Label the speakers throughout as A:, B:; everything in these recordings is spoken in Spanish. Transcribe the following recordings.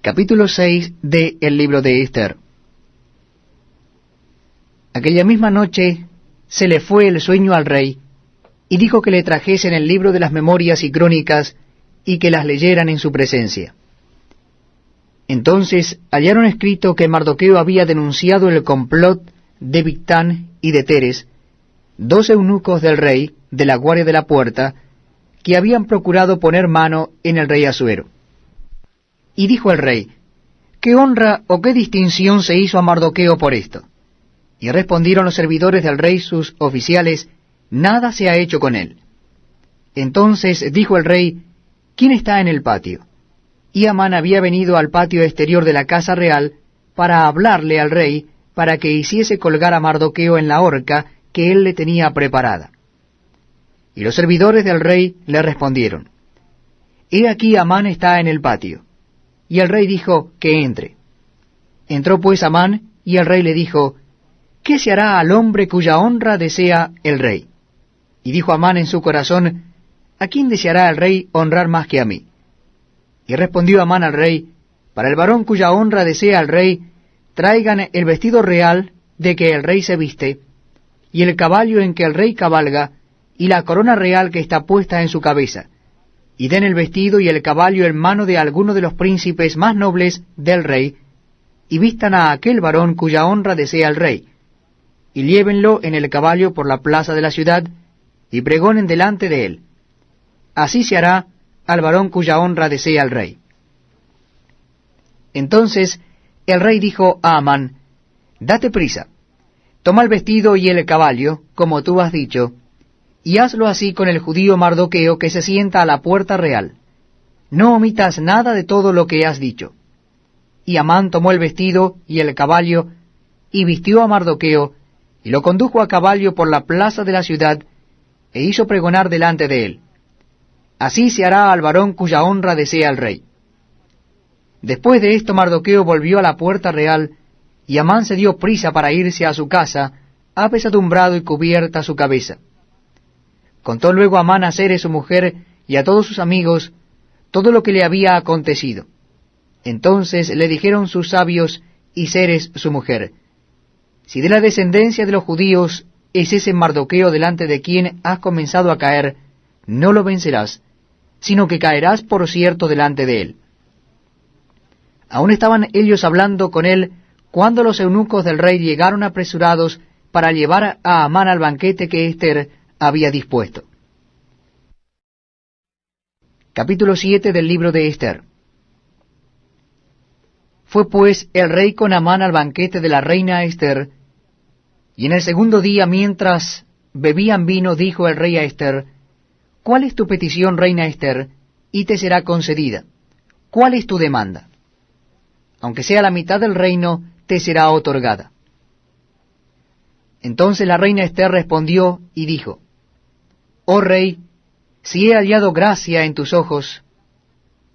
A: Capítulo 6 de El libro de Ester. Aquella misma noche se le fue el sueño al rey, y dijo que le trajesen el libro de las memorias y crónicas, y que las leyeran en su presencia. Entonces hallaron escrito que Mardoqueo había denunciado el complot de Bigtán y de Teres, 2 eunucos del rey, de la guardia de la puerta, que habían procurado poner mano en el rey Asuero. Y dijo el rey: ¿qué honra o qué distinción se hizo a Mardoqueo por esto? Y respondieron los servidores del rey, sus oficiales: nada se ha hecho con él. Entonces dijo el rey: ¿quién está en el patio? Y Amán había venido al patio exterior de la casa real para hablarle al rey, para que hiciese colgar a Mardoqueo en la horca que él le tenía preparada. Y los servidores del rey le respondieron: He aquí Amán está en el patio. Y el rey dijo que entre. Entró pues Amán, y el rey le dijo: ¿qué se hará al hombre cuya honra desea el rey? Y dijo Amán en su corazón: ¿a quién deseará el rey honrar más que a mí? Y respondió Amán al rey: para el varón cuya honra desea el rey, traigan el vestido real de que el rey se viste, y el caballo en que el rey cabalga, y la corona real que está puesta en su cabeza, y den el vestido y el caballo en mano de alguno de los príncipes más nobles del rey, y vistan a aquel varón cuya honra desea el rey, y llévenlo en el caballo por la plaza de la ciudad, y pregonen delante de él: así se hará al varón cuya honra desea el rey. Entonces el rey dijo a Amán: date prisa, toma el vestido y el caballo, como tú has dicho, y hazlo así con el judío Mardoqueo que se sienta a la puerta real. No omitas nada de todo lo que has dicho. Y Amán tomó el vestido y el caballo, y vistió a Mardoqueo, y lo condujo a caballo por la plaza de la ciudad, e hizo pregonar delante de él: así se hará al varón cuya honra desea el rey. Después de esto Mardoqueo volvió a la puerta real, y Amán se dio prisa para irse a su casa, apesadumbrado y cubierta su cabeza. Contó luego Amán a Zeres su mujer y a todos sus amigos todo lo que le había acontecido. Entonces le dijeron sus sabios y Zeres su mujer: si de la descendencia de los judíos es ese Mardoqueo delante de quien has comenzado a caer, no lo vencerás, sino que caerás por cierto delante de él. Aún estaban ellos hablando con él, cuando los eunucos del rey llegaron apresurados para llevar a Amán al banquete que Ester había dispuesto. Capítulo 7 del libro de Ester. Fue pues el rey con Amán al banquete de la reina Ester, y en el segundo día, mientras bebían vino, dijo el rey a Ester: ¿cuál es tu petición, reina Ester? Y te será concedida. ¿Cuál es tu demanda? Aunque sea la mitad del reino, te será otorgada. Entonces la reina Ester respondió y dijo: Oh rey, si he hallado gracia en tus ojos,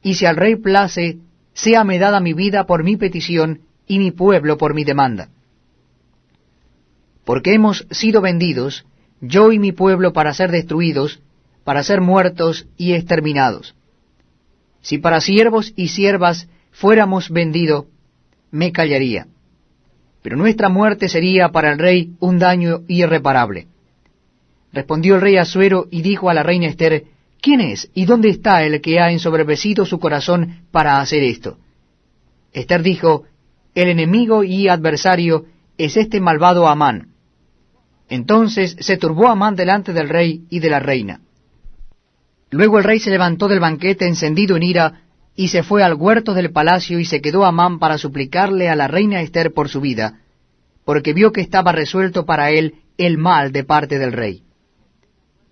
A: y si al rey place, séame dada mi vida por mi petición, y mi pueblo por mi demanda. Porque hemos sido vendidos, yo y mi pueblo, para ser destruidos, para ser muertos y exterminados. Si para siervos y siervas fuéramos vendidos, me callaría. Pero nuestra muerte sería para el rey un daño irreparable. Respondió el rey Asuero y dijo a la reina Ester: ¿quién es y dónde está el que ha ensoberbecido su corazón para hacer esto? Ester dijo: el enemigo y adversario es este malvado Amán. Entonces se turbó Amán delante del rey y de la reina. Luego el rey se levantó del banquete encendido en ira, y se fue al huerto del palacio, y se quedó Amán para suplicarle a la reina Ester por su vida, porque vio que estaba resuelto para él el mal de parte del rey.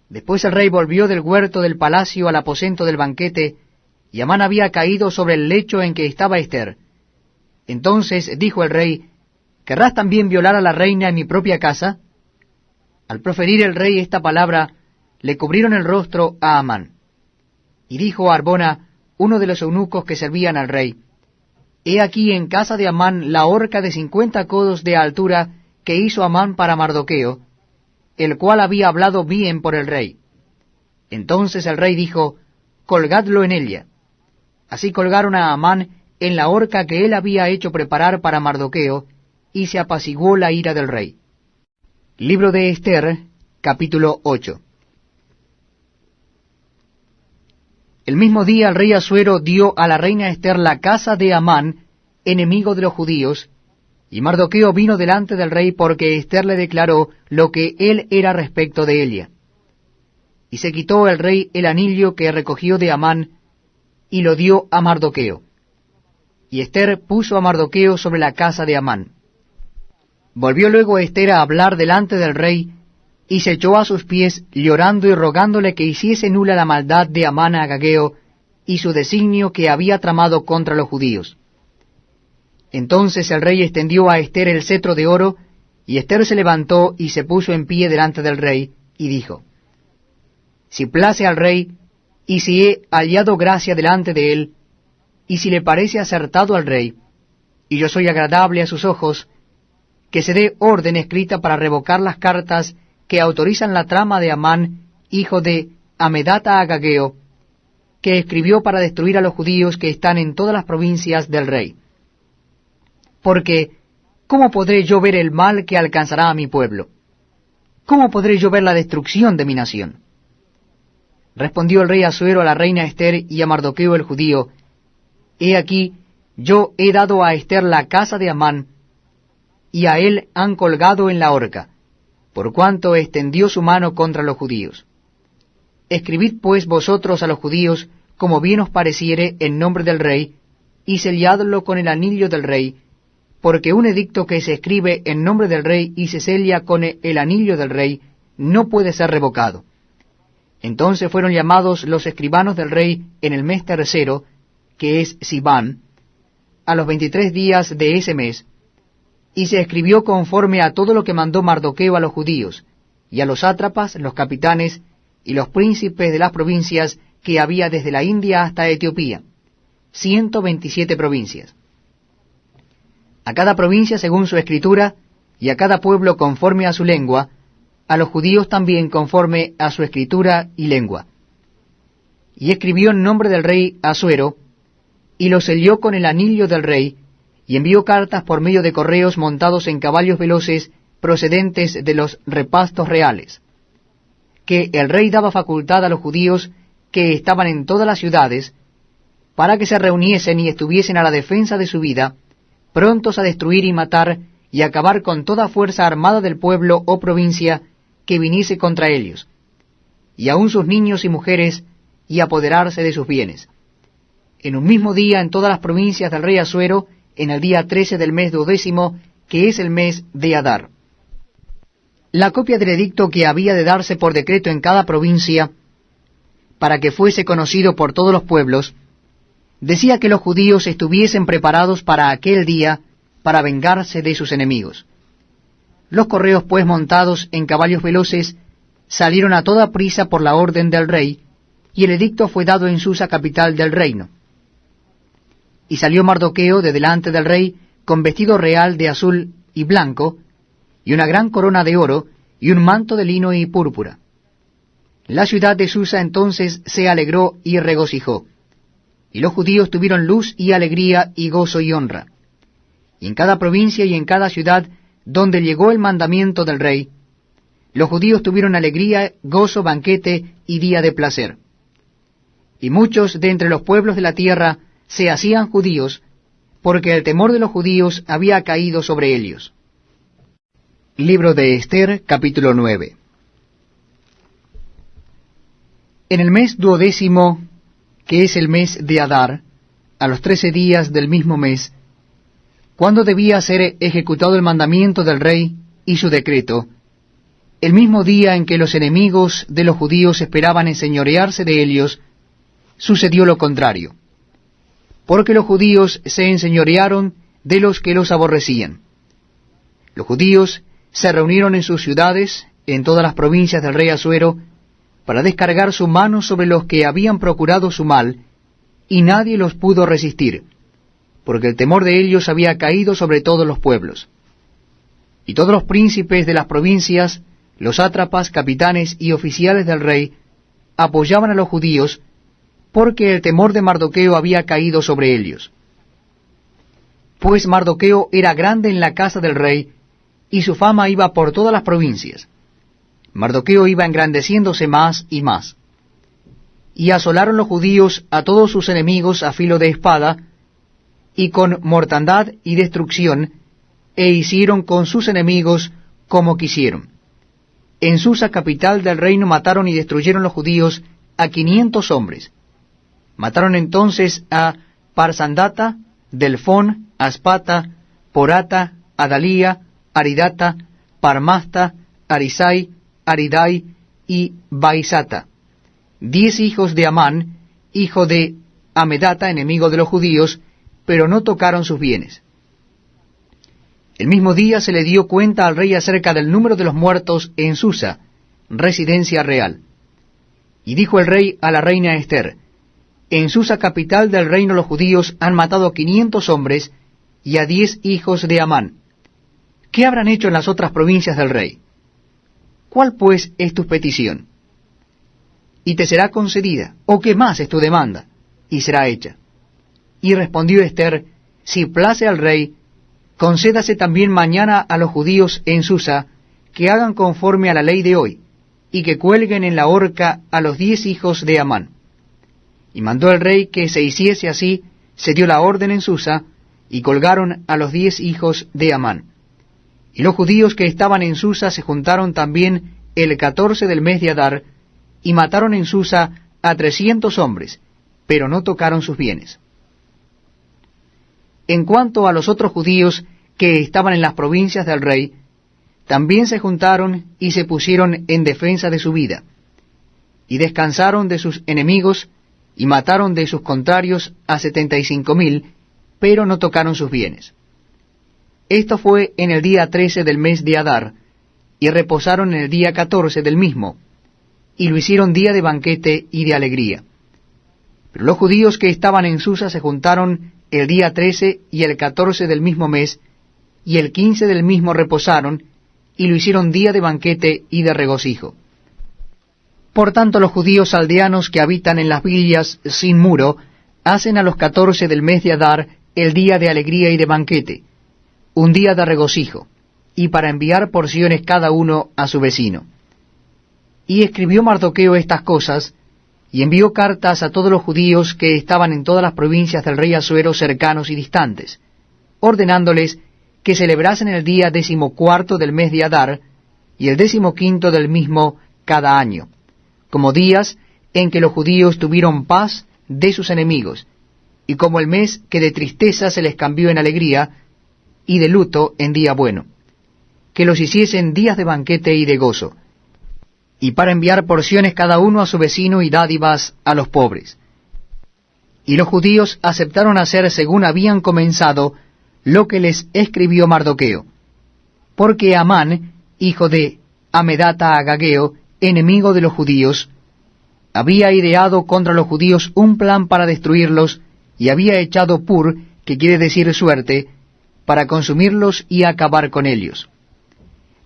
A: Después el rey volvió del huerto del palacio al aposento del banquete, y Amán había caído sobre el lecho en que estaba Ester. Entonces dijo el rey: ¿querrás también violar a la reina en mi propia casa? Al proferir el rey esta palabra, le cubrieron el rostro a Amán. Y dijo a Arbona, uno de los eunucos que servían al rey: He aquí en casa de Amán la horca de 50 codos de altura que hizo Amán para Mardoqueo, el cual había hablado bien por el rey. Entonces el rey dijo: colgadlo en ella. Así colgaron a Amán en la horca que él había hecho preparar para Mardoqueo, y se apaciguó la ira del rey. Libro de Ester, capítulo 8. El mismo día el rey Asuero dio a la reina Ester la casa de Amán, enemigo de los judíos, y Mardoqueo vino delante del rey porque Ester le declaró lo que él era respecto de ella. Y se quitó el rey el anillo que recogió de Amán, y lo dio a Mardoqueo. Y Ester puso a Mardoqueo sobre la casa de Amán. Volvió luego Ester a hablar delante del rey, y se echó a sus pies, llorando y rogándole que hiciese nula la maldad de Amán Agageo, y su designio que había tramado contra los judíos. Entonces el rey extendió a Ester el cetro de oro, y Ester se levantó y se puso en pie delante del rey, y dijo: Si place al rey, y si he hallado gracia delante de él, y si le parece acertado al rey, y yo soy agradable a sus ojos, que se dé orden escrita para revocar las cartas que autorizan la trama de Amán, hijo de Amedata Agageo, que escribió para destruir a los judíos que están en todas las provincias del rey. Porque, ¿cómo podré yo ver el mal que alcanzará a mi pueblo? ¿Cómo podré yo ver la destrucción de mi nación? Respondió el rey Asuero a la reina Ester y a Mardoqueo el judío: He aquí, yo he dado a Ester la casa de Amán, y a él han colgado en la horca, por cuanto extendió su mano contra los judíos. Escribid pues vosotros a los judíos, como bien os pareciere, en nombre del rey, y selladlo con el anillo del rey, porque un edicto que se escribe en nombre del rey y se sella con el anillo del rey, no puede ser revocado. Entonces fueron llamados los escribanos del rey en el mes tercero, que es Sibán, a los 23 días de ese mes, y se escribió conforme a todo lo que mandó Mardoqueo a los judíos, y a los sátrapas, los capitanes, y los príncipes de las provincias que había desde la India hasta Etiopía, 127 provincias. A cada provincia según su escritura, y a cada pueblo conforme a su lengua, a los judíos también conforme a su escritura y lengua. Y escribió en nombre del rey Asuero, y lo selló con el anillo del rey, y envió cartas por medio de correos montados en caballos veloces procedentes de los repastos reales, que el rey daba facultad a los judíos que estaban en todas las ciudades, para que se reuniesen y estuviesen a la defensa de su vida, prontos a destruir y matar, y acabar con toda fuerza armada del pueblo o provincia que viniese contra ellos, y aun sus niños y mujeres, y apoderarse de sus bienes. En un mismo día en todas las provincias del rey Asuero, en el día 13 del mes 12, que es el mes de Adar. La copia del edicto que había de darse por decreto en cada provincia, para que fuese conocido por todos los pueblos, decía que los judíos estuviesen preparados para aquel día, para vengarse de sus enemigos. Los correos, pues, montados en caballos veloces, salieron a toda prisa por la orden del rey, y el edicto fue dado en Susa, capital del reino. Y salió Mardoqueo de delante del rey, con vestido real de azul y blanco, y una gran corona de oro, y un manto de lino y púrpura. La ciudad de Susa entonces se alegró y regocijó, y los judíos tuvieron luz y alegría y gozo y honra. Y en cada provincia y en cada ciudad donde llegó el mandamiento del rey, los judíos tuvieron alegría, gozo, banquete y día de placer. Y muchos de entre los pueblos de la tierra se hacían judíos, porque el temor de los judíos había caído sobre ellos. Libro de Ester, capítulo 9. En el mes 12, que es el mes de Adar, a los 13 días del mismo mes, cuando debía ser ejecutado el mandamiento del rey y su decreto, el mismo día en que los enemigos de los judíos esperaban enseñorearse de ellos, sucedió lo contrario, porque los judíos se enseñorearon de los que los aborrecían. Los judíos se reunieron en sus ciudades, en todas las provincias del rey Asuero, para descargar su mano sobre los que habían procurado su mal, y nadie los pudo resistir, porque el temor de ellos había caído sobre todos los pueblos. Y todos los príncipes de las provincias, los sátrapas, capitanes y oficiales del rey, apoyaban a los judíos, porque el temor de Mardoqueo había caído sobre ellos. pues Mardoqueo era grande en la casa del rey, y su fama iba por todas las provincias. Mardoqueo iba engrandeciéndose más y más. Y asolaron los judíos a todos sus enemigos a filo de espada, y con mortandad y destrucción, e hicieron con sus enemigos como quisieron. En Susa, capital del reino, mataron y destruyeron los judíos a 500 hombres. Mataron entonces a Parsandata, Delfón, Aspata, Porata, Adalía, Aridata, Parmasta, Arisai, Aridai y Baisata, 10 hijos de Amán, hijo de Amedata, enemigo de los judíos, pero no tocaron sus bienes. El mismo día se le dio cuenta al rey acerca del número de los muertos en Susa, residencia real. Y dijo el rey a la reina Ester: en Susa, capital del reino, los judíos han matado a 500 hombres y a 10 hijos de Amán. ¿Qué habrán hecho en las otras provincias del rey? ¿Cuál pues es tu petición? Y te será concedida, ¿o qué más es tu demanda? Y será hecha. Y respondió Ester: si place al rey, concédase también mañana a los judíos en Susa que hagan conforme a la ley de hoy, y que cuelguen en la horca a los 10 hijos de Amán. Y mandó el rey que se hiciese así, se dio la orden en Susa, y colgaron a los 10 hijos de Amán. Y los judíos que estaban en Susa se juntaron también el 14 del mes de Adar, y mataron en Susa a 300 hombres, pero no tocaron sus bienes. En cuanto a los otros judíos que estaban en las provincias del rey, también se juntaron y se pusieron en defensa de su vida, y descansaron de sus enemigos, y mataron de sus contrarios a 75,000, pero no tocaron sus bienes. Esto fue en el día 13 del mes de Adar, y reposaron en el día 14 del mismo, y lo hicieron día de banquete y de alegría. Pero los judíos que estaban en Susa se juntaron el día 13 y el 14 del mismo mes, y el 15 del mismo reposaron, y lo hicieron día de banquete y de regocijo. Por tanto, los judíos aldeanos que habitan en las villas sin muro, hacen a los 14 del mes de Adar el día de alegría y de banquete, un día de regocijo, y para enviar porciones cada uno a su vecino. Y escribió Mardoqueo estas cosas, y envió cartas a todos los judíos que estaban en todas las provincias del rey Asuero cercanos y distantes, ordenándoles que celebrasen el día 14 del mes de Adar, y el 15 del mismo cada año, como días en que los judíos tuvieron paz de sus enemigos, y como el mes que de tristeza se les cambió en alegría, y de luto en día bueno, que los hiciesen días de banquete y de gozo, y para enviar porciones cada uno a su vecino y dádivas a los pobres. Y los judíos aceptaron hacer según habían comenzado lo que les escribió Mardoqueo, porque Amán, hijo de Amedata Agageo, enemigo de los judíos, había ideado contra los judíos un plan para destruirlos, y había echado pur, que quiere decir suerte, para consumirlos y acabar con ellos.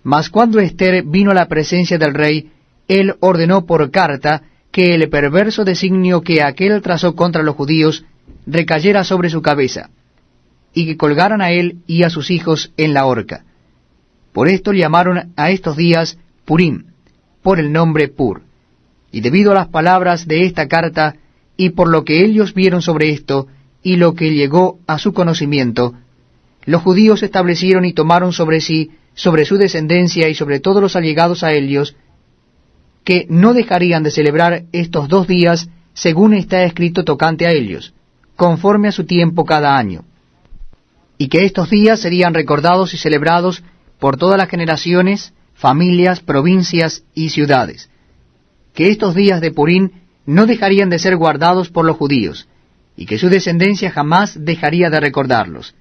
A: Mas cuando Ester vino a la presencia del rey, él ordenó por carta que el perverso designio que aquél trazó contra los judíos recayera sobre su cabeza, y que colgaran a él y a sus hijos en la horca. Por esto llamaron a estos días Purim, por el nombre Pur. Y debido a las palabras de esta carta, y por lo que ellos vieron sobre esto, y lo que llegó a su conocimiento, los judíos establecieron y tomaron sobre sí, sobre su descendencia y sobre todos los allegados a ellos, que no dejarían de celebrar estos 2 días, según está escrito tocante a ellos, conforme a su tiempo cada año, y que estos días serían recordados y celebrados por todas las generaciones, familias, provincias y ciudades, que estos días de Purim no dejarían de ser guardados por los judíos, y que su descendencia jamás dejaría de recordarlos.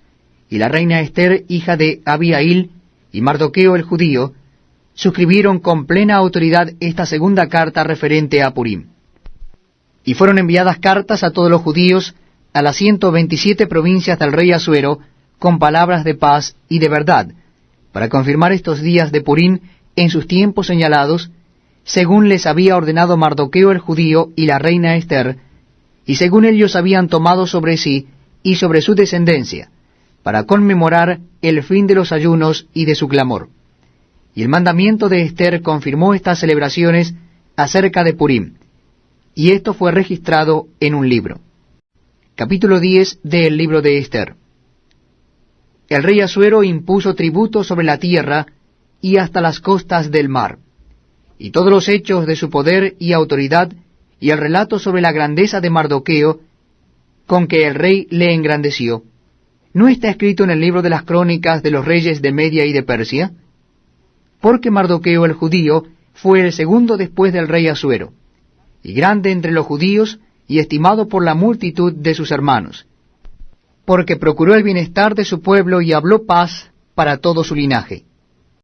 A: Y la reina Ester, hija de Abihail, y Mardoqueo el judío, suscribieron con plena autoridad esta segunda carta referente a Purim. Y fueron enviadas cartas a todos los judíos, a las 127 provincias del rey Asuero, con palabras de paz y de verdad, para confirmar estos días de Purim en sus tiempos señalados, según les había ordenado Mardoqueo el judío y la reina Ester, y según ellos habían tomado sobre sí y sobre su descendencia, para conmemorar el fin de los ayunos y de su clamor. Y el mandamiento de Ester confirmó estas celebraciones acerca de Purim, y esto fue registrado en un libro. Capítulo 10 del libro de Ester. El rey Asuero impuso tributo sobre la tierra y hasta las costas del mar, y todos los hechos de su poder y autoridad, y el relato sobre la grandeza de Mardoqueo, con que el rey le engrandeció, ¿no está escrito en el libro de las crónicas de los reyes de Media y de Persia? Porque Mardoqueo el judío fue el segundo después del rey Asuero, y grande entre los judíos, y estimado por la multitud de sus hermanos, porque procuró el bienestar de su pueblo y habló paz para todo su linaje.